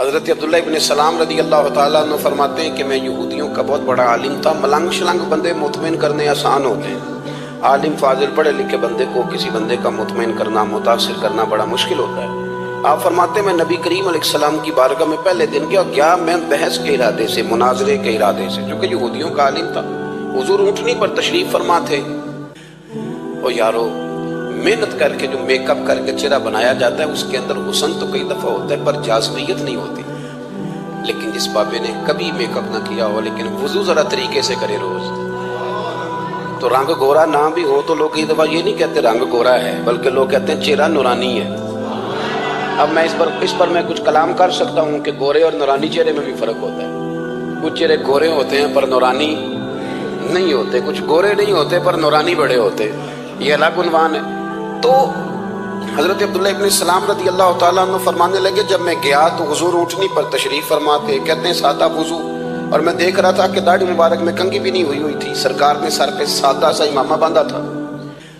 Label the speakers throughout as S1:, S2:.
S1: حضرت عبداللہ ابن سلام رضی اللہ تعالیٰ عنہ فرماتے ہیں کہ میں یہودیوں کا بہت بڑا عالم تھا۔ ملنگ شلنگ بندے مطمئن کرنے آسان ہوتے ہیں، عالم فاضل پڑھے لکھے بندے کو کسی بندے کا مطمئن کرنا، متاثر کرنا بڑا مشکل ہوتا ہے۔ آپ فرماتے ہیں میں نبی کریم علیہ السلام کی بارگاہ میں پہلے دن گیا میں بحث کے ارادے سے، مناظرے کے ارادے سے، چونکہ یہودیوں کا عالم تھا۔ حضور اونٹنی پر تشریف فرما تھے۔ اور یارو، محنت کر کے جو میک اپ کر کے چہرہ بنایا جاتا ہے اس کے اندر حسن تو کئی دفعہ ہوتا ہے پر جاذبیت نہیں ہوتی۔ لیکن جس بابے نے کبھی میک اپ نہ کیا ہو لیکن وضو ذرا طریقے سے کرے روز، تو رنگ گورا نہ بھی ہو تو لوگ کئی دفعہ یہ نہیں کہتے رنگ گورا ہے، بلکہ لوگ کہتے ہیں چہرہ نورانی ہے۔ اب میں اس پر میں کچھ کلام کر سکتا ہوں کہ گورے اور نورانی چہرے میں بھی فرق ہوتا ہے۔ کچھ چہرے گورے ہوتے ہیں پر نورانی نہیں ہوتے، کچھ گورے نہیں ہوتے پر نورانی بڑے ہوتے، یہ الگ عنوان ہے۔ تو حضرت عبداللہ ابن سلام رضی اللہ تعالیٰ عنہ فرمانے لگے جب میں گیا تو حضور اونٹنی پر تشریف فرما تھے، کہتے ہیں سادہ وضو، اور میں دیکھ رہا تھا کہ داڑھی مبارک میں کنگھی بھی نہیں ہوئی تھی، سرکار نے سر پہ سادہ سا امامہ باندھا تھا۔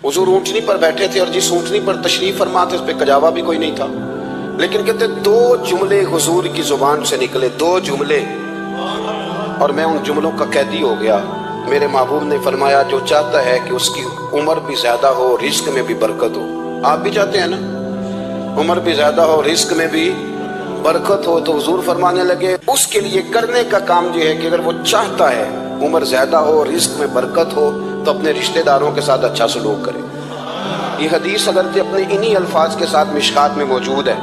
S1: حضور اونٹنی پر بیٹھے تھے اور جس اونٹنی پر تشریف فرما تھے اس پہ کجاوا بھی کوئی نہیں تھا، لیکن کہتے دو جملے حضور کی زبان سے نکلے، دو جملے، اور میں ان جملوں کا قیدی ہو گیا۔ میرے محبوب نے فرمایا جو چاہتا ہے کہ اس کی عمر بھی زیادہ ہو، رزق میں بھی برکت ہو، آپ بھی چاہتے ہیں نا عمر بھی زیادہ ہو، رزق میں بھی برکت ہو، تو حضور فرمانے لگے اس کے لیے کرنے کا کام یہ ہے کہ اگر وہ چاہتا ہے عمر زیادہ ہو، رزق میں برکت ہو، تو اپنے رشتہ داروں کے ساتھ اچھا سلوک کرے۔ یہ حدیث حضرت اپنے انہی الفاظ کے ساتھ مشکات میں موجود ہے،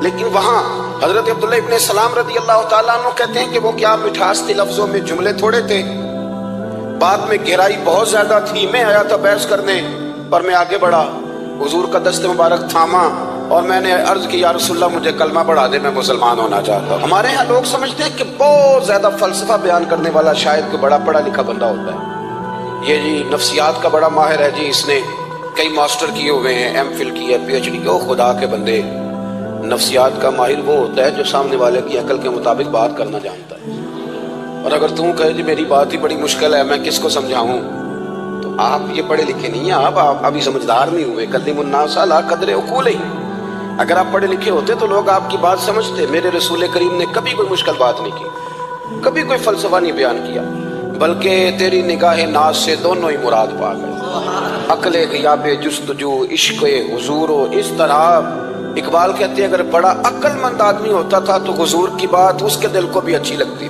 S1: لیکن وہاں حضرت عبداللہ ابن سلام رضی اللہ تعالیٰ عنہ کہتے ہیں کہ وہ کیا مٹھاس تھی لفظوں میں، جملے تھوڑے تھے، بات میں گہرائی بہت زیادہ تھی۔ میں آیا تھا بحث کرنے پر میں آگے بڑھا، حضور کا دست مبارک تھاما اور میں نے عرض کی یا رسول اللہ مجھے کلمہ پڑھا دے، میں مسلمان ہونا چاہتا ہوں۔ ہمارے ہاں لوگ سمجھتے ہیں کہ بہت زیادہ فلسفہ بیان کرنے والا شاید کوئی بڑا پڑھا لکھا بندہ ہوتا ہے، یہ جی نفسیات کا بڑا ماہر ہے جی، اس نے کئی ماسٹر کیے ہوئے ہیں، ایم فل کی ہے، پی ایچ ڈی کی۔ او خدا کے بندے، نفسیات کا ماہر وہ ہوتا ہے جو سامنے والے کی عقل کے مطابق بات کرنا جانتا ہے۔ اور اگر تم کہے جی میری بات ہی بڑی مشکل ہے، میں کس کو سمجھاؤں، تو آپ یہ پڑھے لکھے نہیں ہیں، آپ ابھی سمجھدار نہیں ہوئے۔ کلم الناس علی قدر عقولہم، اگر آپ پڑھے لکھے ہوتے تو لوگ آپ کی بات سمجھتے۔ میرے رسول کریم نے کبھی کوئی مشکل بات نہیں کی، کبھی کوئی فلسفہ نہیں بیان کیا، بلکہ تیری نگاہ ناز سے دونوں ہی مراد پاک ہے، عقل غیاب جستجو، عشق حضور و اس طرح۔ اقبال کہتے ہیں اگر بڑا عقل مند آدمی ہوتا تھا تو حضور کی بات اس کے دل کو بھی اچھی لگتی،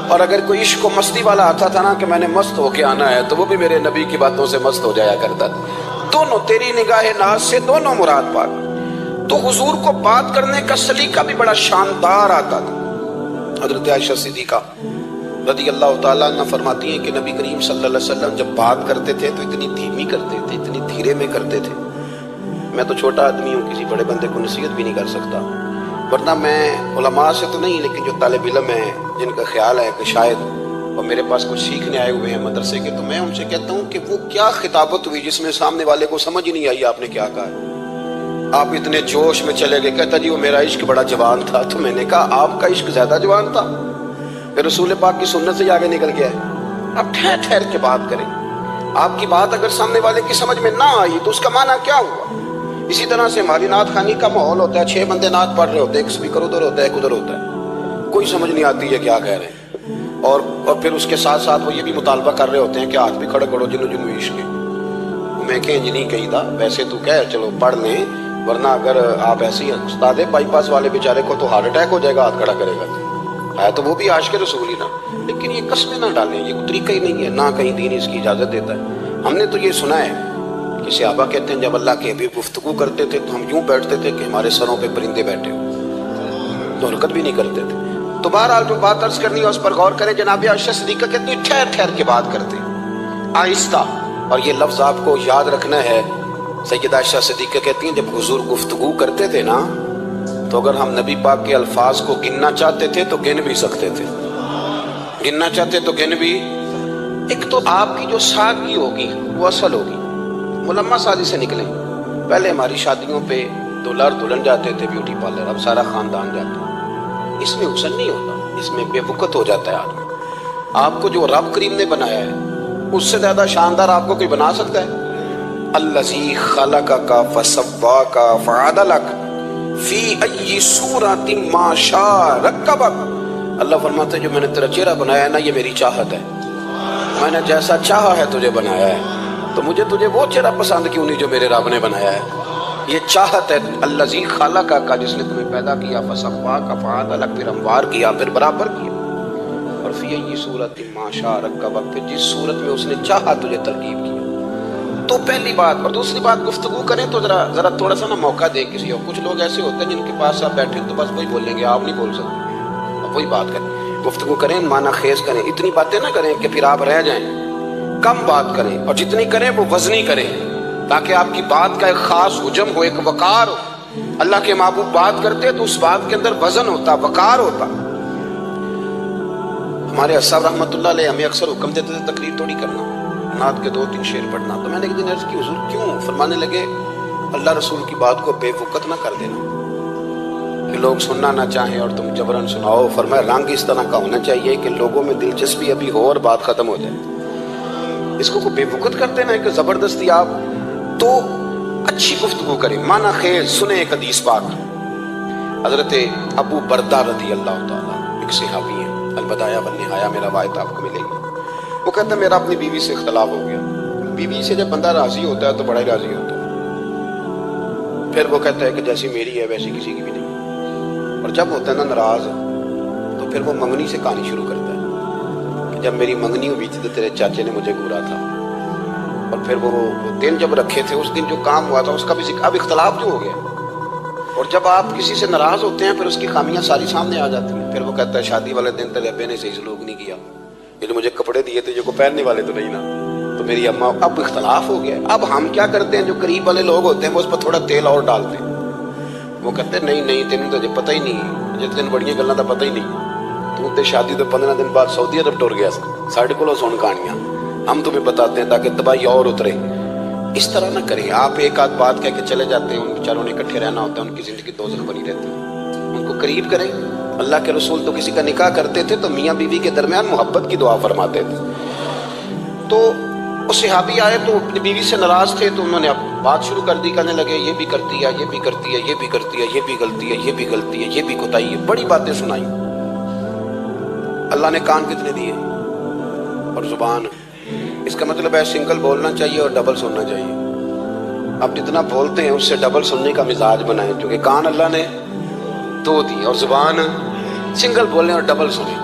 S1: اور اگر کوئی عشق و مستی والا آتا تھا نا کہ میں نے مست ہو کے آنا ہے، تو وہ بھی میرے نبی کی باتوں سے مست ہو جایا کرتا تھا۔ دونوں تیری نگاہ ناز سے دونوں مراد پاک۔ تو حضور کو بات کرنے کا سلیقہ بھی بڑا شاندار آتا تھا۔ حضرت عائشہ صدیقہ رضی اللہ تعالیٰ عنہ فرماتی ہیں کہ نبی کریم صلی اللہ علیہ وسلم جب بات کرتے تھے تو اتنی دھیمی کرتے تھے، اتنی دھیرے میں کرتے تھے، میں تو چھوٹا آدمی ہوں، کسی بڑے بندے کو نصیحت بھی نہیں کر سکتا، ورنہ میں علماء سے تو نہیں، لیکن جو طالب علم ہیں جن کا خیال ہے کہ شاید وہ میرے پاس کچھ سیکھنے آئے ہوئے ہیں مدرسے کے، تو میں ان سے کہتا ہوں کہ وہ کیا خطابت ہوئی جس میں سامنے والے کو سمجھ ہی نہیں آئی آپ نے کیا کہا ہے۔ آپ اتنے جوش میں چلے گئے، کہتا جی وہ میرا عشق بڑا جوان تھا، تو میں نے کہا آپ کا عشق زیادہ جوان تھا، پھر رسول پاک کی سنت سے آگے نکل گیا ہے۔ آپ ٹھہر ٹھہر کے بات کریں، آپ کی بات اگر سامنے والے کی سمجھ میں نہ آئی تو اس کا معنی کیا ہوا۔ اسی طرح سے ہماری نعت خوانی کا ماحول ہوتا ہے، 6 بندے نعت پڑھ رہے ہوتے ہیں، ایک اسپیکر ادھر ہوتا ہے ایک ادھر ہوتا ہے، کوئی سمجھ نہیں آتی ہے کیا کہہ رہے ہیں، اور پھر اس کے ساتھ ساتھ وہ یہ بھی مطالبہ کر رہے ہوتے ہیں کہ ہاتھ بھی کھڑے کرو جنو جنو عشق ہے۔ میں کہ انج نہیں کہی تھا، ویسے تو کہہ چلو پڑھ لیں، ورنہ اگر آپ ایسے ہی استاد بائی پاس والے بیچارے کو تو ہارٹ اٹیک ہو جائے گا، ہاتھ کھڑا کرے گا، ہے تو وہ بھی عاشق رسول ہی نا، لیکن یہ قسمیں نہ ڈالیں، یہ طریقہ ہی نہیں ہے، نہ کہیں دین اس کی اجازت دیتا ہے۔ ہم نے تو یہ سنا ہے کہ صحابہ کہتے ہیں جب اللہ کے حبیب گفتگو کرتے تھے تو ہم یوں بیٹھتے تھے کہ ہمارے سروں پہ پرندے بیٹھے ہو، تو حرکت بھی نہیں کرتے تھے۔ تو بہرحال جو بات عرض کرنی ہے اس پر غور کریں۔ جناب عائشہ صدیقہ کہتی ہیں ٹھہر ٹھہر کے بات کرتے، آہستہ، اور یہ لفظ آپ کو یاد رکھنا ہے۔ سیدہ عائشہ صدیقہ کہتی ہیں جب حضور گفتگو کرتے تھے نا تو اگر ہم نبی پاک کے الفاظ کو گننا چاہتے تھے تو گن بھی سکتے تھے، گننا چاہتے تو گن بھی۔ ایک تو آپ کی جو سادگی ہوگی وہ اصل ہوگی، ملمہ سازی سے نکلیں۔ پہلے ہماری شادیوں پہ دلہا اور دلہن جاتے تھے بیوٹی پارلر، اب سارا خاندان جاتا ہے، اس میں حسن نہیں ہوتا، اس میں بے وقت ہو جاتا ہے آدمی۔ آپ کو جو رب کریم نے بنایا ہے اس سے زیادہ شاندار آپ کو کوئی بنا سکتا ہے؟ الذی خلقک فسواک فعدلک فی ای صورت ما شاء رکبک، اللہ فرماتے ہیں جو میں نے تیرا چہرہ بنایا ہے نا یہ میری چاہت ہے، میں نے جیسا چاہا ہے تجھے بنایا ہے، تو مجھے تجھے وہ چہرہ پسند کیوں نہیں جو میرے رب نے بنایا ہے؟ یہ چاہت ہے الذی خلقک کا جس نے تمہیں پیدا کیا، فسواک فعدلک، پھر ہموار کیا، پھر برابر کیا، اور فی ای صورت ما شاء رکبک، پھر جس صورت میں اس نے چاہا تجھے ترکیب کیا۔ تو پہلی بات، اور دوسری بات گفتگو کریں تو ذرا تھوڑا سا نا موقع دے کسی، اور کچھ لوگ ایسے ہوتے ہیں جن کے پاس آپ بیٹھے تو بس وہی بولیں گے، آپ نہیں بول سکتے، اب وہی بات کریں، گفتگو کریں، معنی خیز کریں، اتنی باتیں نہ کریں کہ پھر آپ رہ جائیں، کم بات کریں، اور جتنی کریں وہ وزنی کریں تاکہ آپ کی بات کا ایک خاص حجم ہو، ایک وقار ہو۔ اللہ کے محبوب بات کرتے تو اس بات کے اندر وزن ہوتا، وقار ہوتا۔ ہمارے اصحاب رحمۃ اللہ علیہ ہمیں اکثر حکم دیتے تھے تقریر تھوڑی کرنا، نعت کے 2-3 شعر پڑھنا، تو میں نے ایک دن عرض کی حضور کیوں؟ فرمانے لگے اللہ رسول کی بات کو بے وقت نہ کر دینا کہ لوگ سننا نہ چاہیں اور تم جبراً سناؤ، فرمایا رنگ اس طرح کا ہونا چاہیے کہ لوگوں میں دلچسپی ابھی ہو اور بات ختم ہو جائے، اس کو بے وقت کر دینا ہے کہ زبردستی آپ تو اچھی گفتگو کریں، معنی خیز سنیں۔ ایک حدیث پاک حضرت ابو بردہ رضی اللہ تعالیٰ ایک صحابی ہیں، البدایہ والنہایہ میں روایت آپ کو ملے گی، وہ کہتا ہے میرا اپنی بیوی سے اختلاف ہو گیا۔ بیوی سے جب بندہ راضی ہوتا ہے تو بڑا ہی راضی ہوتا ہے، پھر وہ کہتا ہے کہ جیسی میری ہے ویسی کسی کی بھی نہیں، اور جب ہوتا ہے نا ناراض تو پھر وہ منگنی سے کہانی شروع کرتا ہے کہ جب میری منگنی ہوئی تھی تو تیرے چاچے نے مجھے گھورا تھا، اور پھر وہ دن جب رکھے تھے اس دن جو کام ہوا تھا اس کا بھی ذکر، اب اختلاف جو ہو گیا، اور جب آپ کسی سے ناراض ہوتے ہیں پھر اس کی خامیاں ساری سامنے آ جاتی ہیں، پھر وہ کہتا ہے شادی والے دن تیرے ابے نے صحیح سلوک نہیں کیا، یہ جو مجھے کپڑے دیے تھے جو کو پہننے والے تو نہیں نا، تو میری اماں، اب اختلاف ہو گیا۔ اب ہم کیا کرتے ہیں، جو قریب والے لوگ ہوتے ہیں وہ اس پر تھوڑا تیل اور ڈالتے ہیں، وہ کہتے ہیں نہیں تینوں تو پتہ ہی نہیں، جس دن بڑیاں گلاں دا پتہ ہی نہیں، تو تے شادی تو 15 دن بعد سعودی عرب ٹر گیا ساڈے کولوں سن کہانیاں، ہم تمہیں بتاتے ہیں تاکہ تباہی اور اترے۔ اس طرح نہ کریں، آپ ایک آدھ بات کہہ کے چلے جاتے ہیں، ان بیچاروں نے اکٹھے رہنا ہوتا ہے، ان کی زندگی دوزخ بنی رہتی ہے، ان کو قریب کریں۔ اللہ کے رسول تو کسی کا نکاح کرتے تھے تو میاں بیوی کے درمیان محبت کی دعا فرماتے تھے، تو وہ صحابی آئے تو اپنی بیوی سے ناراض تھے، تو انہوں نے اب بات شروع کر دی، کہنے لگے یہ بھی کرتی ہے، یہ بھی کرتی ہے، یہ بھی کرتی ہے، یہ بھی غلطی ہے، یہ بھی غلطی ہے، یہ بھی کوتاہی ہے، بڑی باتیں سنائی۔ اللہ نے کان کتنے دیے اور زبان، اس کا مطلب ہے سنگل بولنا چاہیے اور ڈبل سننا چاہیے۔ اب جتنا بولتے ہیں اس سے ڈبل سننے کا مزاج بنائیں، کیونکہ کان اللہ نے 2 دی اور زبان سنگل بولیں اور ڈبل سنیں۔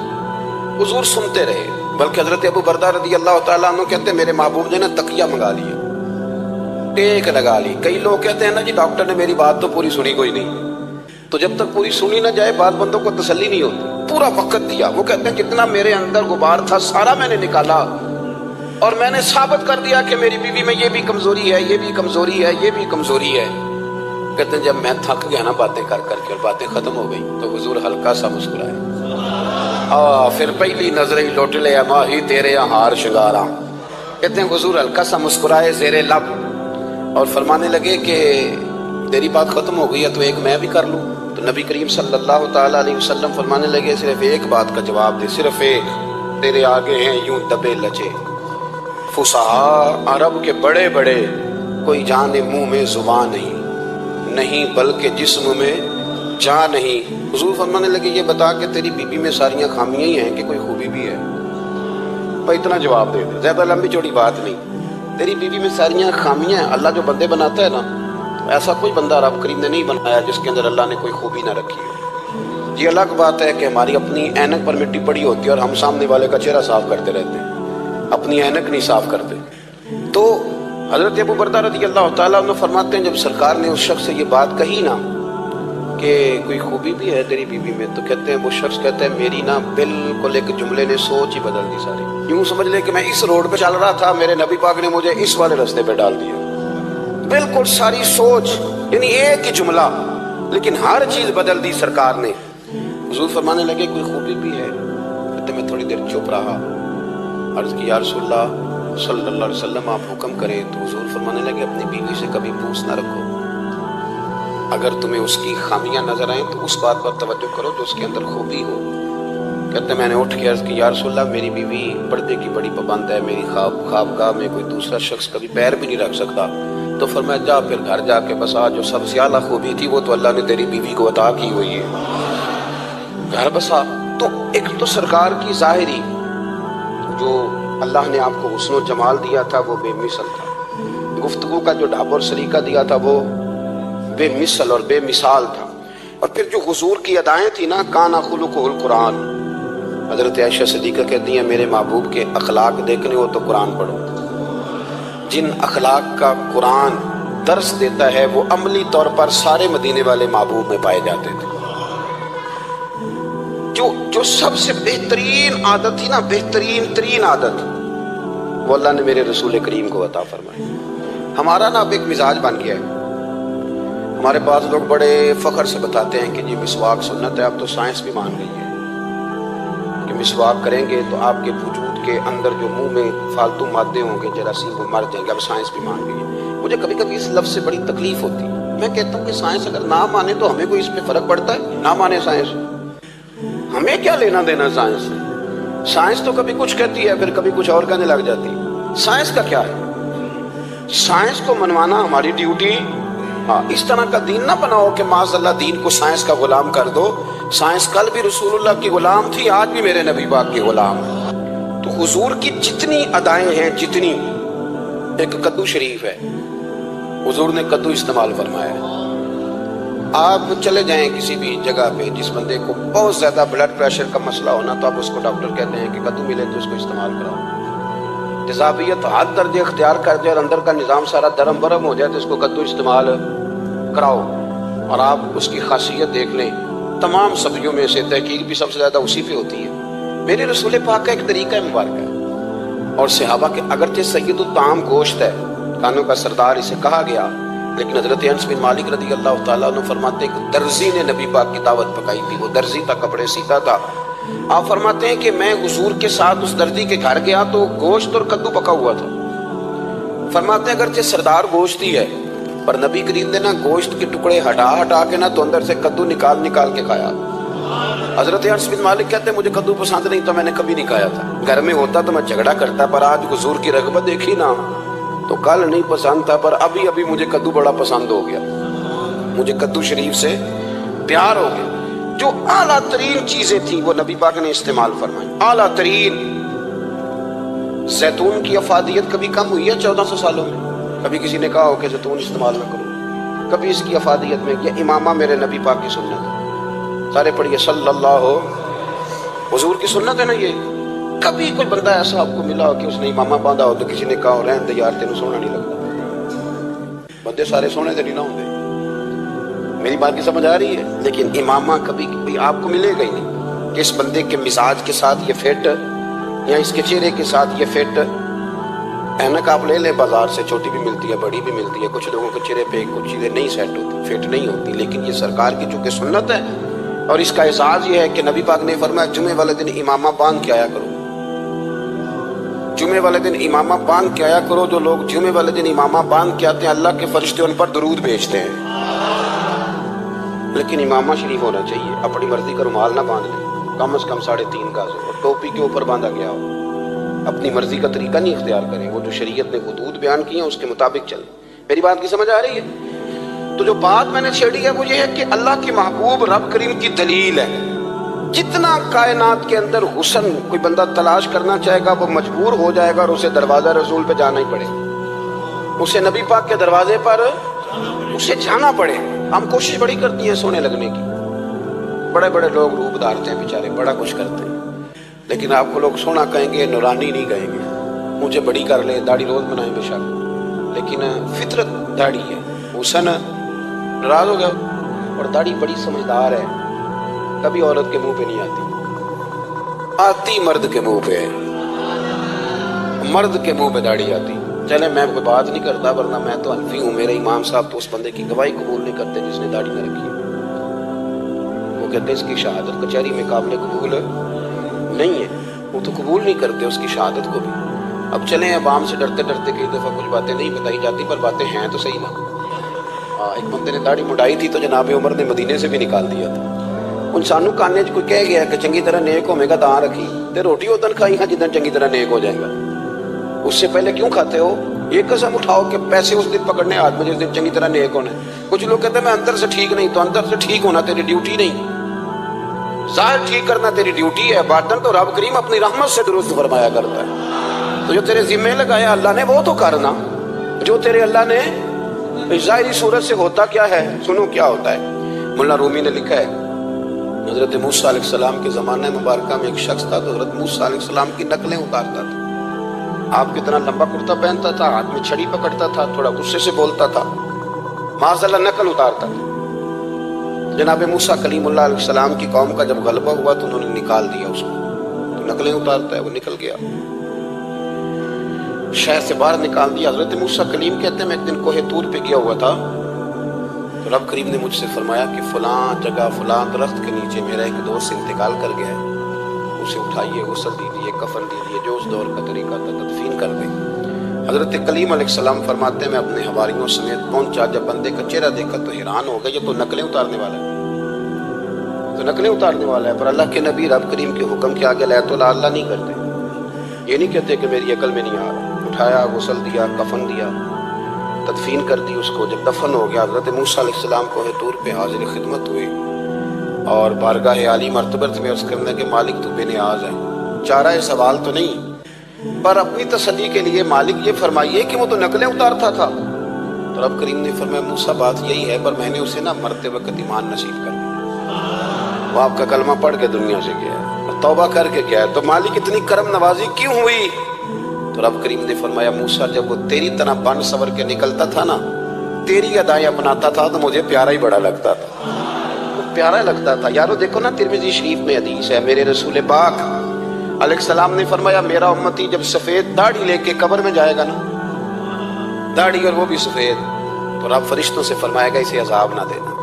S1: حضور سنتے رہے، بلکہ حضرت ابو بردہ رضی اللہ تعالیٰ عنہ کہتے ہیں میرے محبوب نے نا تکیہ منگا لیا، ٹیک لگا لی۔ کئی لوگ کہتے ہیں نا جی ڈاکٹر نے میری بات تو پوری سنی کوئی نہیں، تو جب تک پوری سنی نہ جائے بعض بندوں کو تسلی نہیں ہوتی، پورا وقت دیا۔ وہ کہتے ہیں جتنا میرے اندر غبار تھا سارا میں نے نکالا، اور میں نے ثابت کر دیا کہ میری بیوی میں یہ بھی کمزوری ہے، یہ بھی کمزوری ہے، یہ بھی کمزوری ہے۔ کہتے ہیں جب میں تھک گیا نا باتیں کر کر کے اور باتیں ختم ہو گئی تو حضور ہلکا سا مسکرائے، پھر پہلی نظر ہی لوٹ لے ماہی تیرے ہار شگارا۔ کہتے ہیں حضور ہلکا سا مسکرائے زیر لب اور فرمانے لگے کہ تیری بات ختم ہو گئی ہے تو ایک میں بھی کر لوں؟ تو نبی کریم صلی اللہ تعالیٰ علیہ وسلم فرمانے لگے صرف ایک بات کا جواب دے، صرف ایک، تیرے آگے ہیں یوں دبے لچے فصحا عرب کے بڑے بڑے، کوئی جانے منہ میں زبان نہیں بلکہ جسم میں جان نہیں۔ حضور فرمانے لگے یہ بتا کہ تیری بیوی میں ساریاں خامیاں ہی ہیں کہ کوئی خوبی بھی ہے؟ بھائی اتنا جواب دے دے، زیادہ لمبی چوڑی بات نہیں، تیری بیوی میں ساریاں خامیاں ہیں۔ اللہ جو بندے بناتا ہے نا، ایسا کوئی بندہ رب کریم نے نہیں بنایا جس کے اندر اللہ نے کوئی خوبی نہ رکھی ہے۔ یہ الگ بات ہے کہ ہماری اپنی اینک پر مٹی پڑی ہوتی ہے اور ہم سامنے والے کا چہرہ صاف کرتے رہتے ہیں، اپنی اینک نہیں صاف کرتے۔ تو حضرت ابو بردہ رضی اللہ تعالیٰ عنہ فرماتے ہیں جب سرکار نے اس شخص سے یہ بات کہی نا کہ کوئی خوبی بھی ہے تیری بیوی میں، تو کہتے ہیں وہ شخص کہتا ہے میری نا بالکل ایک جملے نے سوچ ہی بدل دی ساری، یوں سمجھ لے کہ میں اس روڈ پہ چل رہا تھا، میرے نبی پاک نے مجھے اس والے راستے پہ ڈال دیا، بالکل ساری سوچ، یعنی ایک ہی جملہ لیکن ہر چیز بدل دی سرکار نے۔ حضور فرمانے لگے کوئی خوبی بھی ہے؟ کہتے میں تھوڑی دیر چپ رہا، عرض کی یا رسول اللہ صلی اللہ علیہ وسلم آپ حکم کریں، تو حضور فرمانے لگے اپنی بیوی سے کبھی پوچھ نہ رکھو، اگر تمہیں اس کی خامیاں نظر آئیں تو اس بات پر توجہ کرو جو اس کے اندر خوبی ہو۔ کہتے میں نے اٹھ کے عرض کی یا رسول اللہ میری بیوی پردے کی بڑی پابند ہے، میری خوابگاہ میں کوئی دوسرا شخص کبھی پیر بھی نہیں رکھ سکتا، تو فرمایا جا پھر گھر جا کے بسا، جو سب سے اعلیٰ خوبی تھی وہ تو اللہ نے تیری بیوی کو عطا کی ہوئی ہے، گھر بسا۔ تو ایک تو سرکار کی ظاہری جو اللہ نے آپ کو حسن و جمال دیا تھا وہ بے مثل تھا، گفتگو کا جو ڈھب اور سلیقہ دیا تھا وہ بے مثل اور بے مثال تھا، اور پھر جو حضور کی ادائیں تھی نا، کانا خلقہ القرآن۔ حضرت عائشہ صدیقہ کہتی ہیں میرے محبوب کے اخلاق دیکھنے ہو تو قرآن پڑھو، جن اخلاق کا قرآن درس دیتا ہے وہ عملی طور پر سارے مدینے والے محبوب میں پائے جاتے تھے۔ جو سب سے بہترین عادت تھی نا، بہترین ترین عادت، وہ اللہ نے میرے رسول کریم کو عطا فرمائی۔ ہمارا نا اب ایک مزاج بن گیا ہے، ہمارے پاس لوگ بڑے فخر سے بتاتے ہیں کہ جی مسواک سنت ہے، اب تو سائنس بھی مان گئی ہے کہ مسواک کریں گے تو آپ کے وجود کے اندر جو منہ میں فالتو مادے ہوں گے جراثیم وہ مر جائیں گے، اب سائنس بھی مان گئی ہے۔ مجھے کبھی کبھی اس لفظ سے بڑی تکلیف ہوتی ہے، میں کہتا ہوں کہ سائنس اگر نہ مانے تو ہمیں کوئی اس پہ فرق پڑتا ہے؟ نہ مانے سائنس، ہمیں کیا لینا دینا سائنس سے؟ سائنس تو کبھی کچھ کہتی ہے پھر کبھی کچھ اور کہنے لگ جاتی ہے، سائنس کا کیا ہے؟ سائنس کو منوانا ہماری ڈیوٹی۔ ہاں، اس طرح کا دین نہ بناؤ کہ معاذ اللہ دین کو سائنس کا غلام کر دو۔ سائنس کل بھی رسول اللہ کی غلام تھی، آج بھی میرے نبی پاک کی غلام ہے۔ تو حضور کی جتنی ادائیں ہیں، جتنی، ایک کدو شریف ہے، حضور نے کدو استعمال فرمایا ہے۔ آپ چلے جائیں کسی بھی جگہ پہ، جس بندے کو بہت زیادہ بلڈ پریشر کا مسئلہ ہونا تو آپ اس کو ڈاکٹر کہتے ہیں کہ کدو ملے تو اس کو استعمال کراؤ۔ تیزابیت حد درجے اختیار کر جائے اور اندر کا نظام سارا درم برم ہو جائے تو اس کو کدو استعمال کراؤ، اور آپ اس کی خاصیت دیکھ لیں۔ تمام سبزیوں میں سے تحقیق بھی سب سے زیادہ اسی پہ ہوتی ہے۔ میرے رسول پاک کا ایک طریقہ مبارک ہے، اور صحابہ کے اگرچہ سید الطعام گوشت ہے، کانوں کا سردار اسے کہا گیا، لیکن حضرت انس بن مالک رضی اللہ تعالیٰ عنہ فرماتے ہیں کہ درزی نے نبی پاک کی دعوت پکائی تھی، وہ درزی تھا، کپڑے سیتا تھا۔ آپ فرماتے ہیں کہ میں حضور کے ساتھ اس درزی کے گھر گیا تو گوشت اور کدو پکا ہوا تھا۔ فرماتے ہیں اگرچہ سردار گوشت ہی ہے پر نبی کریم نے نا گوشت کے ٹکڑے ہٹا کے نا تو اندر سے کدو نکال کے کھایا۔ حضرت انس بن مالک کہتے ہیں مجھے کدو پسند نہیں تھا، میں نے کبھی نہیں کھایا تھا، گھر میں ہوتا تو میں جھگڑا کرتا، پر آج حضور کی رغبت دیکھی نا تو کل نہیں پسند تھا، پر ابھی مجھے کدو بڑا پسند ہو گیا، مجھے کدو شریف سے پیار ہو گیا۔ جو اعلیٰ ترین چیزیں تھیں وہ نبی پاک نے استعمال فرمائی، اعلیٰ ترین۔ زیتون کی افادیت کبھی کم ہوئی ہے 1400 سالوں میں؟ کبھی کسی نے کہا ہو کہ زیتون استعمال نہ کرو؟ کبھی اس کی افادیت میں یہ امامہ میرے نبی پاک کی سنت ہے، سارے پڑھیے صلی اللہ ہو، حضور کی سنت ہے نا یہ۔ کبھی کوئی بندہ ایسا آپ کو ملا ہو کہ اس نے امامہ باندھا ہو تو کسی نے کہا ہو رہن دے یار تینوں سونا نہیں لگتا؟ بندے سارے سونے دے نہیں نہ ہوں گے، میری بات کی سمجھ آ رہی ہے؟ لیکن امامہ کبھی آپ کو ملے گا ہی نہیں کہ اس بندے کے مزاج کے ساتھ یہ فٹ، یا اس کے چہرے کے ساتھ یہ فٹ۔ اینک آپ لے لیں بازار سے، چھوٹی بھی ملتی ہے بڑی بھی ملتی ہے، کچھ لوگوں کے چہرے پہ کچھ چیزیں نہیں سیٹ ہوتی، فٹ نہیں ہوتی، لیکن یہ سرکار کی چونکہ سنت ہے، اور اس کا اعزاز یہ ہے کہ نبی پاک نے فرمایا جمعے والے دن امامہ باندھ کے آیا کرو، جمعے والے دن امامہ باندھ کے آیا کرو۔ جو لوگ جمعے والے دن امامہ باندھ کے آتے ہیں اللہ کے فرشتے ان پر درود بھیجتے ہیں۔ لیکن امامہ شریف ہونا چاہیے، اپنی مرضی کا رومال نہ باندھ لیں، کم از کم 3.5 گز ہو، اور ٹوپی کے اوپر باندھا گیا ہو۔ اپنی مرضی کا طریقہ نہیں اختیار کریں، وہ جو شریعت نے حدود بیان کی ہیں اس کے مطابق چلیں۔ میری بات کی سمجھ آ رہی ہے؟ تو جو بات میں نے چھیڑی ہے وہ یہ ہے کہ اللہ کے محبوب رب کریم کی دلیل ہے۔ جتنا کائنات کے اندر حسن کوئی بندہ تلاش کرنا چاہے گا وہ مجبور ہو جائے گا، اور اسے دروازہ رسول پہ جانا ہی پڑے، اسے نبی پاک کے دروازے پر اسے جانا پڑے۔ ہم کوشش بڑی کرتی ہیں سونے لگنے کی، بڑے بڑے لوگ روپ دھارتے ہیں بیچارے، بڑا کچھ کرتے ہیں، لیکن آپ کو لوگ سونا کہیں گے، نورانی نہیں کہیں گے۔ مجھے بڑی کر لیں، داڑھی روز بنائیں بے شک، لیکن فطرت داڑھی ہے، حسن ناراض ہو گیا، اور داڑھی بڑی سمجھدار ہے، کبھی عورت کے منہ پہ نہیں آتی مرد کے منہ پہ، مرد کے منہ پہ داڑھی آتی۔ چلے میں کوئی بات نہیں کرتا، ورنہ میں تو حنفی ہوں، میرے امام صاحب تو اس بندے کی گواہی قبول نہیں کرتے جس نے داڑھی نہ رکھی، وہ کہتے ہیں اس کی شہادت کچہری میں قابل قبول نہیں ہے، وہ تو قبول نہیں کرتے اس کی شہادت کو بھی۔ اب چلیں عوام سے ڈرتے ڈرتے کئی دفعہ کچھ باتیں نہیں بتائی جاتی، پر باتیں ہیں تو صحیح نا۔ ایک بندے نے داڑھی مڈائی تھی تو جناب عمر نے مدینے سے بھی نکال دیا تھا۔ انسانوں کاننے چ کوئی کہہ گیا کہ چنگی طرح نیک ہوے گا تاں رکھی، تے روٹی ادن کھائی ہاں جدن چنگی طرح نیک ہو جائے گا، اس سے پہلے کیوں کھاتے ہو؟ یہ قسم اٹھاؤ کہ پیسے اس دن پکڑنے ہاتھ میں جس دن چنگی طرح نیک ہونا ہے. کچھ لوگ کہتے ہیں میں اندر سے ٹھیک نہیں. تو اندر سے ٹھیک ہونا تیری ڈیوٹی نہیں, ظاہر ٹھیک کرنا تیری ڈیوٹی ہے, باطن تو رب کریم اپنی رحمت سے درست فرمایا کرتا ہے. تو جو تیرے ذمہ لگایا اللہ نے وہ تو کرنا. جو تیرے اللہ نے ظاہری صورت سے ہوتا کیا ہے, سنو کیا ہوتا ہے. مولانا رومی نے لکھا ہے حضرت موسیٰ علیہ السلام کے زمانے مبارکہ میں ایک شخص تھا تو حضرت موسیٰ علیہ السلام کی نقلیں اتارتا تھا. آپ کتنا لمبا کرتا پہنتا تھا, ہاتھ میں چھڑی پکڑتا تھا, تھوڑا غصے سے بولتا تھا, معاذ اللہ نقل اتارتا تھا. جناب موسیٰ کلیم اللہ علیہ السلام کی قوم کا جب غلبہ ہوا تو انہوں نے نکال دیا اس کو. تو نقلیں اتارتا ہے, وہ نکل گیا, شہر سے باہر نکال دیا. حضرت موسیٰ کلیم کہتے ہیں میں ایک دن کوہ طور پہ گیا ہوا تھا تو رب کریم نے مجھ سے فرمایا کہ فلاں جگہ فلاں درخت کے نیچے میرا ایک دوست انتقال کر گیا ہے, اسے اٹھائیے, غسل دیجیے, کفن دیجیے, جو اس دور کا طریقہ تھا تدفین کر دیں. حضرت کلیم علیہ السلام فرماتے ہیں میں اپنے حواریوں سمیت پہنچا, جب بندے کا چہرہ دیکھا تو حیران ہو گیا, یہ تو نقلیں اتارنے والا ہے, تو نقلیں اتارنے والا ہے. پر اللہ کے نبی رب کریم کے حکم کے آگے لائے تو اللہ نہیں کرتے. یہ نہیں کہتے کہ میری عقل میں نہیں آ رہا. اٹھایا, غسل دیا, کفن دیا, تدفین کر دی اس کو. جب دفن ہو گیا حضرت موسیٰ علیہ السلام کوہ طور پہ حاضر خدمت ہوئے اور بارگاہ عالی مرتبت میں عرض کرنے کے مالک تو بے نیاز ہے, چارہ سوال تو نہیں, پر اپنی تسلی کے لیے مالک یہ فرمائیے کہ وہ تو نقلیں اتارتا تھا. تو رب کریم نے فرمایا موسیٰ بات یہی ہے, پر میں نے اسے مرتے وقت ایمان نصیب کر دیا. وہ آپ کا کلمہ پڑھ کے دنیا سے گیا اور توبہ کر کے گیا. تو مالک اتنی کرم نوازی کیوں ہوئی؟ تو رب کریم نے فرمایا موسیٰ جب وہ تیری طرح بن سور کے نکلتا تھا نا, تیری ادائیں اپناتا تھا تو مجھے پیارا ہی بڑا لگتا تھا, پیارا لگتا تھا. یارو دیکھو نا ترمذی شریف میں حدیث ہے, میرے رسول پاک علیہ السلام نے فرمایا میرا امتی جب سفید داڑھی لے کے قبر میں جائے گا نا, داڑھی اور وہ بھی سفید, تو رب فرشتوں سے فرمائے گا اسے عذاب نہ دینا,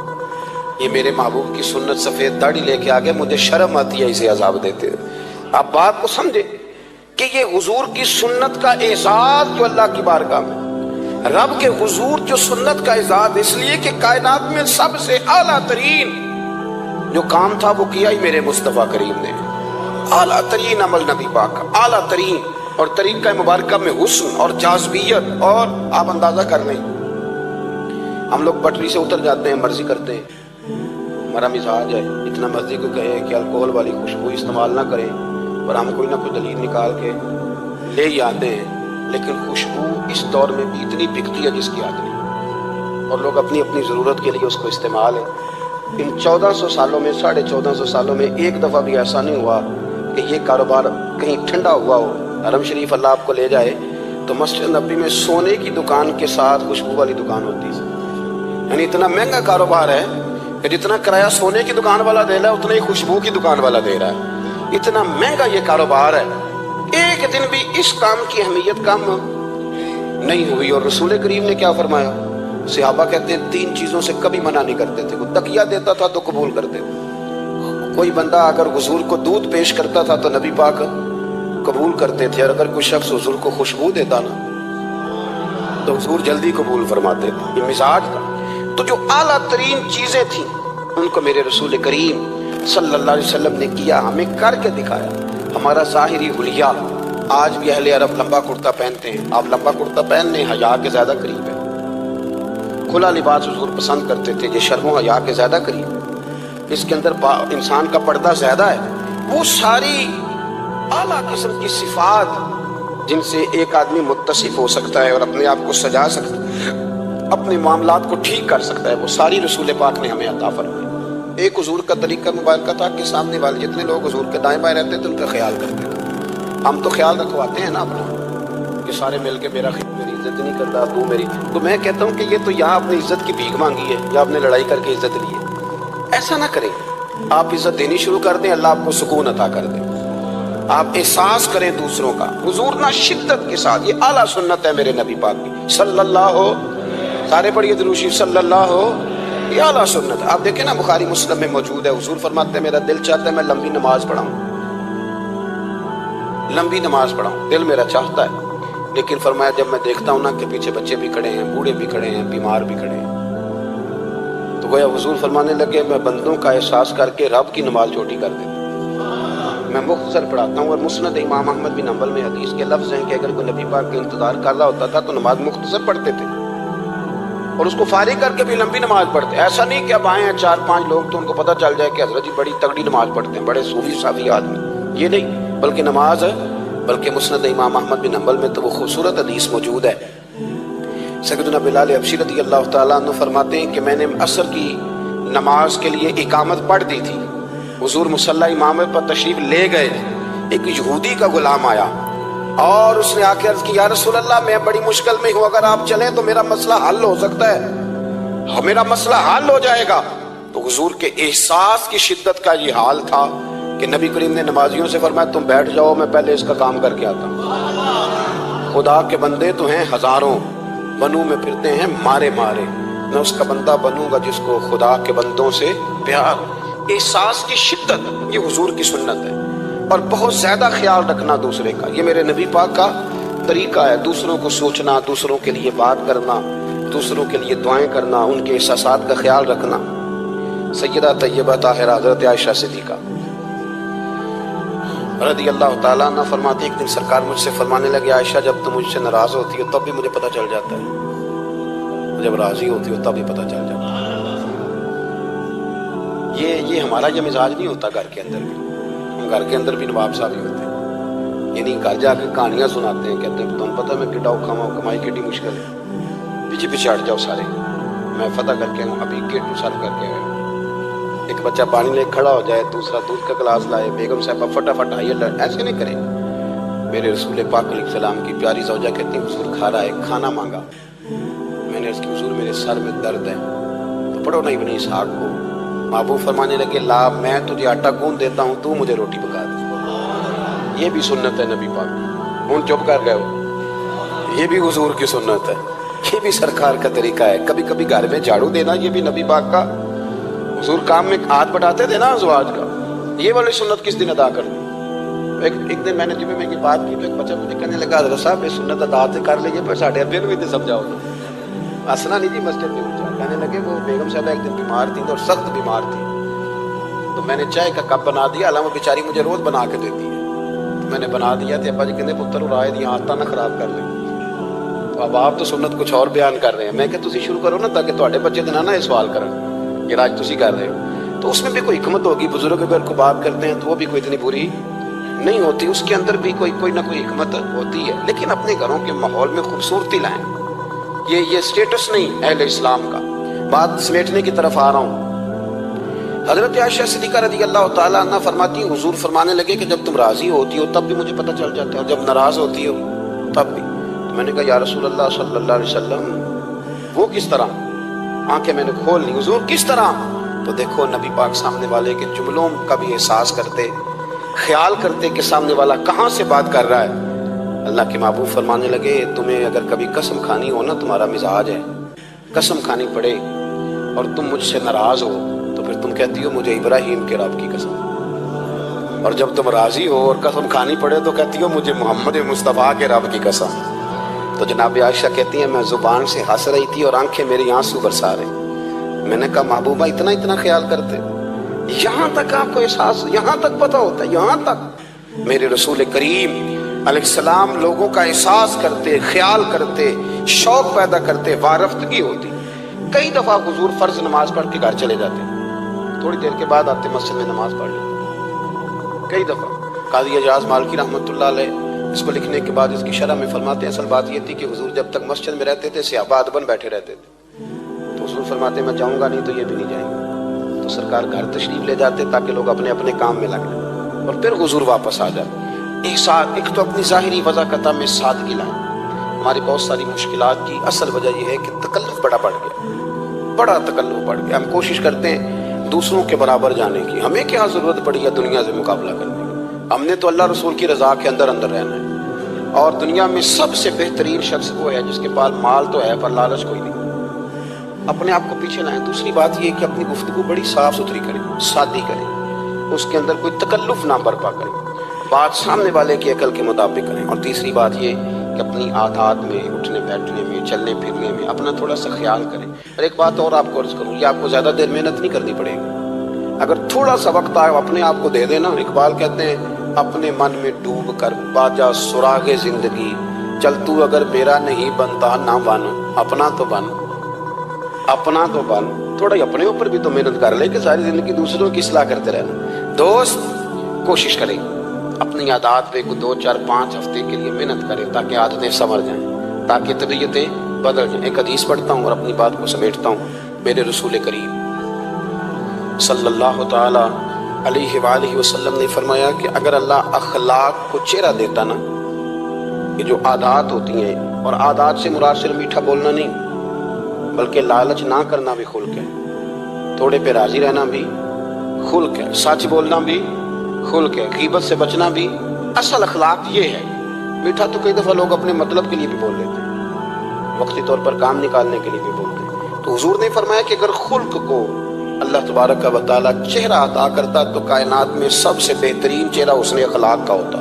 S1: یہ میرے محبوب کی سنت سفید داڑھی لے کے آگے, مجھے شرم آتی ہے اسے عذاب دیتے. آپ بات کو سمجھے کہ یہ حضور کی سنت کا اعزاز جو اللہ کی بارگاہ میں, رب کے حضور جو سنت کا اعزاز اس لیے کہ کائنات میں سب سے اعلیٰ ترین جو کام تھا وہ کیا ہی میرے مصطفیٰ کریم نے. اعلیٰ ترین عمل نبی پاک کا, اعلیٰ ترین, اور طریقہ مبارکہ میں حسن اور جاذبیت. اور آپ اندازہ کر لیں ہم لوگ پٹری سے اتر جاتے ہیں, مرضی کرتے ہیں, ہمارا مزاج ہے اتنا مرضی کو کہے کہ الکوہل والی خوشبو استعمال نہ کریں, اور ہم کوئی نہ کوئی دلیل نکال کے لے ہی آتے ہیں. لیکن خوشبو اس دور میں بھی اتنی بکتی ہے جس کی آگ نہیں, اور لوگ اپنی اپنی ضرورت کے لیے اس کو استعمال ہے. ان 1400 سالوں میں 1450 سالوں میں ایک دفعہ بھی ایسا نہیں ہوا کہ یہ کاروبار کہیں ٹھنڈا ہوا ہو. حرم شریف اللہ آپ کو لے جائے تو مسجد نبی میں سونے کی دکان کے ساتھ خوشبو والی دکان ہوتی ہے. یعنی اتنا مہنگا کاروبار ہے کہ جتنا کرایہ سونے کی دکان والا دے رہا ہے اتنا ہی خوشبو کی دکان والا دے رہا ہے. اتنا مہنگا یہ کاروبار ہے, ایک دن بھی اس کام کی اہمیت کم نہیں ہوئی. اور رسول کریم نے کیا فرمایا, صحابہ کہتے ہیں 3 چیزوں سے کبھی منع نہیں کرتے تھے. وہ تکیہ دیتا تھا تو قبول کرتے تھے. کوئی بندہ اگر حضور کو دودھ پیش کرتا تھا تو نبی پاک قبول کرتے تھے, اور اگر کوئی شخص حضور کو خوشبو دیتا نا تو حضور جلدی قبول فرماتے تھے. یہ مزاج تھا. تو جو اعلیٰ ترین چیزیں تھیں ان کو میرے رسول کریم صلی اللہ علیہ وسلم نے کیا, ہمیں کر کے دکھایا. ہمارا ظاہری حلیہ, آج بھی اہل عرب لمبا کرتا پہنتے ہیں, آپ لمبا کرتا پہننے حیا کے زیادہ قریب ہے. کھلا لباس حضور پسند کرتے تھے, یہ شرم و حیا کے زیادہ قریب ہے. اس کے اندر انسان کا پردہ زیادہ ہے. وہ ساری اعلیٰ قسم کی صفات جن سے ایک آدمی متصف ہو سکتا ہے اور اپنے آپ کو سجا سکتا ہے, اپنے معاملات کو ٹھیک کر سکتا ہے, وہ ساری رسول پاک نے ہمیں عطا فرمائی. ایک حضور کا طریقہ مبارکہ تھا کہ سامنے والے جتنے لوگ حضور کے دائیں بائیں رہتے تھے ان کا خیال کرتے تھے. ہم تو خیال رکھواتے ہیں نا اپنا کہ سارے مل کے میری عزت نہیں کرتا, تو میری. تو میں کہتا ہوں کہ یہ تو یہاں اپنی عزت کی بھیک مانگی ہے یا آپ نے لڑائی کر کے عزت لی ہے. ایسا نہ کریں, آپ عزت دینی شروع کر دیں, اللہ آپ کو سکون عطا کر دے. آپ احساس کریں دوسروں کا. حضور نہ شدت کے ساتھ, یہ اعلیٰ سنت ہے میرے نبی پاک کی صلی اللہ ہو, سارے پڑھیے درود شریف صلی اللہ ہو, یہ اعلیٰ سنت ہے. آپ دیکھیں نا بخاری مسلم میں موجود ہے, حضور فرماتے ہیں میرا دل چاہتا ہے میں لمبی نماز پڑھاؤں, لمبی نماز پڑھاؤں, دل میرا چاہتا ہے. لیکن فرمایا جب میں دیکھتا ہوں نا کہ پیچھے بچے بھی کھڑے ہیں, بوڑھے بھی کھڑے ہیں, بیمار بھی کھڑے ہیں, تو گویا حضور فرمانے لگے میں بندوں کا احساس کر کے رب کی نماز چھوٹی کر دیتا. میں مختصر پڑھاتا ہوں، اور مسند امام احمد بن حنبل میں حدیث کے لفظ ہیں کہ اگر کوئی نبی پاک کا انتظار کر رہا ہوتا تھا تو نماز مختصر پڑھتے تھے اور اس کو فارغ کر کے بھی لمبی نماز پڑھتے. ایسا نہیں کہ اب آئے ہیں 4-5 لوگ تو ان کو پتہ چل جائے کہ حضرت جی بڑی تگڑی نماز پڑھتے ہیں، بڑے صوفی صافی آدمی، یہ نہیں، بلکہ نماز ہے. بلکہ مسند امام احمد بن حنبل میں تو وہ خوبصورت حدیث موجود ہے. سیدنا بلال حبشی رضی اللہ تعالیٰ عنہ فرماتے ہیں کہ میں نے عصر کی نماز کے لیے اقامت پڑھ دی تھی، حضور مصلی امام پر تشریف لے گئے تھے، ایک یہودی کا غلام آیا اور اس نے آ کے عرض کی یا رسول اللہ میں بڑی مشکل میں ہوں، اگر آپ چلیں تو میرا مسئلہ حل ہو سکتا ہے، میرا مسئلہ حل ہو جائے گا. تو حضور کے احساس کی شدت کا یہ حال تھا کہ نبی کریم نے نمازیوں سے فرمایا تم بیٹھ جاؤ، میں پہلے اس کا کام کر کے آتا ہوں. خدا کے بندے تو ہیں ہزاروں، بنوں میں پھرتے ہیں مارے مارے، میں اس کا بندہ بنوں گا جس کو خدا کے بندوں سے پیار. احساس کی شدت یہ حضور کی سنت ہے، اور بہت زیادہ خیال رکھنا دوسرے کا، یہ میرے نبی پاک کا طریقہ ہے. دوسروں کو سوچنا، دوسروں کے لیے بات کرنا، دوسروں کے لیے دعائیں کرنا، ان کے احساسات کا خیال رکھنا. سیدہ طیبہ طاہرہ حضرت عائشہ صدیقہ رضی اللہ تعالیٰ عنہ فرماتی ایک دن سرکار مجھ سے فرمانے لگے عائشہ جب تم مجھ سے ناراض ہوتی ہو تب بھی مجھے پتہ چل جاتا ہے، جب راضی ہوتی ہو تب بھی پتہ چل جاتا ہے. یہ ہمارا یہ مزاج نہیں ہوتا گھر کے اندر بھی، ہم گھر کے اندر بھی نواب صاحب ہی ہوتے ہیں، یعنی گھر جا کے کہانیاں سناتے ہیں، کہتے ہیں تم پتہ میں کڈا اوکھا ہوں، کمائی کیڈی مشکل ہے، پیچھے پیچھے ہٹ جاؤ سارے، میں فتح کر کے ہوں، ابھی گیٹ سر کر کے آئے. ایک بچہ پانی لے کھڑا ہو جائے، دوسرا دودھ کا گلاس لائے، بیگم صاحبہ فٹافٹ آئیے، ایسے نہیں کریں. میرے رسول پاک علیہ السلام کی پیاری زوجہ کہتی ہیں حضور کھا رہا ہے، کھانا مانگا. میں نے اس کی حضور میرے سر میں درد ہے، تو پڑھو نا ابن اسحاق کو. محبوب فرمانے لگے لا میں تجھے آٹا گوندھ دیتا ہوں، تو مجھے روٹی پکا دے. یہ بھی سنت ہے نبی پاک کی. ہوں چپ کر گئے ہو، یہ بھی حضور کی سنت ہے، یہ بھی سرکار کا طریقہ ہے. کبھی کبھی گھر میں جھاڑو دینا یہ بھی نبی پاک کا، حضور کام میں ہاتھ بٹاتے تھے نا ازواج کا. یہ والی سنت کس دن ادا کر دی؟ ایک دن میں نے جمعے میں یہ بات کی تو ایک بچہ مجھے کہنے لگا حضرت صاحب یہ سنت ادا سے کر لیجیے پر ساڑھے ابے بھی سمجھاؤ. ہنسنا نہیں جی مسجد میں اٹھا. کہنے لگے وہ بیگم صاحبہ ایک دن بیمار تھی اور سخت بیمار تھی، تو میں نے چائے کا کپ بنا دیا، حالانکہ وہ بیچاری مجھے روز بنا کے دیتی ہے، تو میں نے بنا دیا تھا. ابا جی کہنے پتر اور آئے یہاں آتا نہ خراب کر لیں. تو اب آپ تو سنت کچھ اور بیان کر رہے ہیں. میں کہ تسی شروع کرو نا تاکہ تواڈے بچے دن نہ یہ سوال کرن یہ راج تسی کر رہے ہو. تو اس میں بھی کوئی حکمت ہوگی. بزرگ اگر کو بات کرتے ہیں تو وہ بھی کوئی اتنی بری نہیں ہوتی، اس کے اندر بھی کوئی نہ کوئی حکمت ہوتی ہے. لیکن اپنے گھروں کے ماحول میں خوبصورتی لائیں. یہ سٹیٹس نہیں اہل اسلام کا. بات سمیٹنے کی طرف آ رہا ہوں. حضرت عائشہ صدیقہ رضی اللہ تعالیٰ عنہ فرماتی ہیں حضور فرمانے لگے کہ جب تم راضی ہوتی ہو تب بھی مجھے پتہ چل جاتا ہے اور جب ناراض ہوتی ہو تب بھی. تو میں نے کہا یا رسول اللہ صلی اللہ علیہ وسلم وہ کس طرح؟ آنکھیں میں نے کھول لی. حضور کس طرح؟ تو دیکھو نبی پاک سامنے والے کے جملوں کا بھی احساس کرتے، خیال کرتے کہ سامنے والا کہاں سے بات کر رہا ہے. اللہ کے محبوب فرمانے لگے تمہیں اگر کبھی قسم کھانی ہو نا، تمہارا مزاج ہے قسم کھانی پڑے اور تم مجھ سے ناراض ہو تو پھر تم کہتی ہو مجھے ابراہیم کے رب کی قسم، اور جب تم راضی ہو اور قسم کھانی پڑے تو کہتی ہو مجھے محمد مصطفیٰ کے رب کی قسم. تو جناب عائشہ کہتی ہیں میں زبان سے ہنس رہی تھی اور آنکھیں میری آنسو برسا رہی. میں نے کہا محبوبہ اتنا خیال کرتے، یہاں تک آپ کو احساس، یہاں تک پتہ ہوتا ہے، یہاں تک میرے رسول کریم علیہ السلام لوگوں کا احساس کرتے، خیال کرتے، شوق پیدا کرتے، وارفتگی ہوتی. کئی دفعہ حضور فرض نماز پڑھ کے گھر چلے جاتے، تھوڑی دیر کے بعد آتے مسجد میں نماز پڑھ لیتے. کئی دفعہ قاضی اعجاز مالکی رحمۃ اللہ علیہ اس کو لکھنے کے بعد اس کی شرح میں فرماتے ہیں اصل بات یہ تھی کہ حضور جب تک مسجد میں رہتے تھے صحابہ ادباً بیٹھے رہتے تھے. تو حضور فرماتے میں جاؤں گا نہیں تو یہ بھی نہیں جائیں گے. تو سرکار گھر تشریف لے جاتے تاکہ لوگ اپنے اپنے کام میں لگ جائیں اور پھر حضور واپس آ جاتے. ایک تو اپنی ظاہری وضاحت میں سادگی لائیں. ہماری بہت ساری مشکلات کی اصل وجہ یہ ہے کہ تکلف بڑا بڑھ گیا، بڑا تکلف بڑھ گیا. ہم کوشش کرتے ہیں دوسروں کے برابر جانے کی. ہمیں کیا ضرورت پڑی ہے دنیا سے مقابلہ کرنے کی؟ ہم نے تو اللہ رسول کی رضا کے اندر رہنا ہے. اور دنیا میں سب سے بہترین شخص وہ ہے جس کے پاس مال تو ہے پر لالچ کوئی نہیں. اپنے آپ کو پیچھے لائیں. دوسری بات یہ کہ اپنی گفتگو بڑی صاف ستھری کریں، سادی کریں، اس کے اندر کوئی تکلف نہ برپا کریں، بات سامنے والے کی عقل کے مطابق کریں. اور تیسری بات یہ کہ اپنی عادات میں، اٹھنے بیٹھنے میں، چلنے پھرنے میں اپنا تھوڑا سا خیال کریں. اور ایک بات اور آپ کو عرض کروں، یہ آپ کو زیادہ دیر محنت نہیں کرنی پڑے گی. اگر تھوڑا سا وقت آئے اپنے آپ کو دے دینا. اقبال کہتے ہیں اپنے من میں ڈوب کر باجا سراغ زندگی، چل تو اگر میرا نہیں بنتا نہ بن، اپنا تو بن، اپنا تو بن۔ تھوڑا ہی اپنے اوپر بھی تو محنت کر لے کہ ساری زندگی دوسروں کی اصلاح کرتے رہنا۔ دوست کوشش کرے اپنی عادات پہ 2 4 5 ہفتے کے لیے محنت کرے تاکہ عادتیں سنور جائیں، تاکہ طبیعتیں بدل جائیں۔ ایک حدیث پڑھتا ہوں اور اپنی بات کو سمیٹتا ہوں۔ میرے رسول کریم صلی اللہ تعالی علیہ وآلہ وسلم نے فرمایا کہ اگر اللہ اخلاق کو چہرہ دیتا نا، یہ جو عادات ہوتی ہیں، اور عادات سے مراد صرف میٹھا بولنا نہیں بلکہ لالچ نہ کرنا بھی خلق ہے، تھوڑے پہ راضی رہنا بھی خلق ہے، سچ بولنا بھی خلق ہے، غیبت سے بچنا بھی اصل اخلاق یہ ہے۔ میٹھا تو کئی دفعہ لوگ اپنے مطلب کے لیے بھی بول لیتے ہیں، وقتی طور پر کام نکالنے کے لیے بھی بولتے ہیں۔ تو حضور نے فرمایا کہ اگر خلق کو اللہ تبارک و تعالیٰ چہرہ عطا کرتا تو کائنات میں سب سے بہترین چہرہ حسن اخلاق کا ہوتا،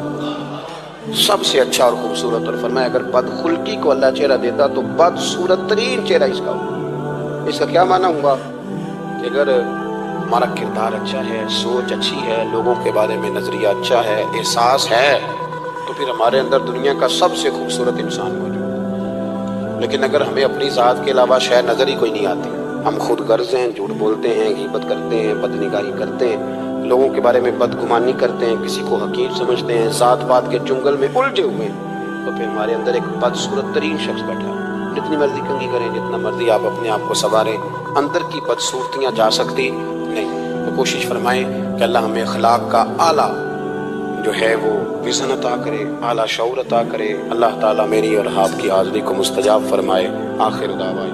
S1: سب سے اچھا اور خوبصورت۔ اور فرمایا اگر بدخلقی کو اللہ چہرہ دیتا تو بدصورت ترین چہرہ اس کا ہوگا۔ اس کا کیا معنی ہوا کہ اگر ہمارا کردار اچھا ہے، سوچ اچھی ہے، لوگوں کے بارے میں نظریہ اچھا ہے، احساس ہے، تو پھر ہمارے اندر دنیا کا سب سے خوبصورت انسان موجود ہے۔ لیکن اگر ہمیں اپنی ذات کے علاوہ شاید نظر ہی کوئی نہیں آتی، ہم خود غرض ہیں، جھوٹ بولتے ہیں، غیبت کرتے ہیں، بدنگاہی کرتے ہیں، لوگوں کے بارے میں بدگمانی کرتے ہیں، کسی کو حقیر سمجھتے ہیں، ذات پات کے جنگل میں الجھے ہوئے ہیں، تو پھر ہمارے اندر ایک بدصورت ترین شخص بیٹھا ہے۔ جتنی مرضی کنگھی کریں، جتنا مرضی آپ اپنے آپ کو سنواریں، اندر کی بدصورتیاں جا سکتی نہیں۔ تو کوشش فرمائیں کہ اللہ ہمیں اخلاق کا اعلیٰ جو ہے وہ وژن عطا کرے، اعلیٰ شعور عطا کرے۔ اللہ تعالیٰ میری اور آپ کی حاضری کو مستجاب فرمائے۔ آخر دعوانا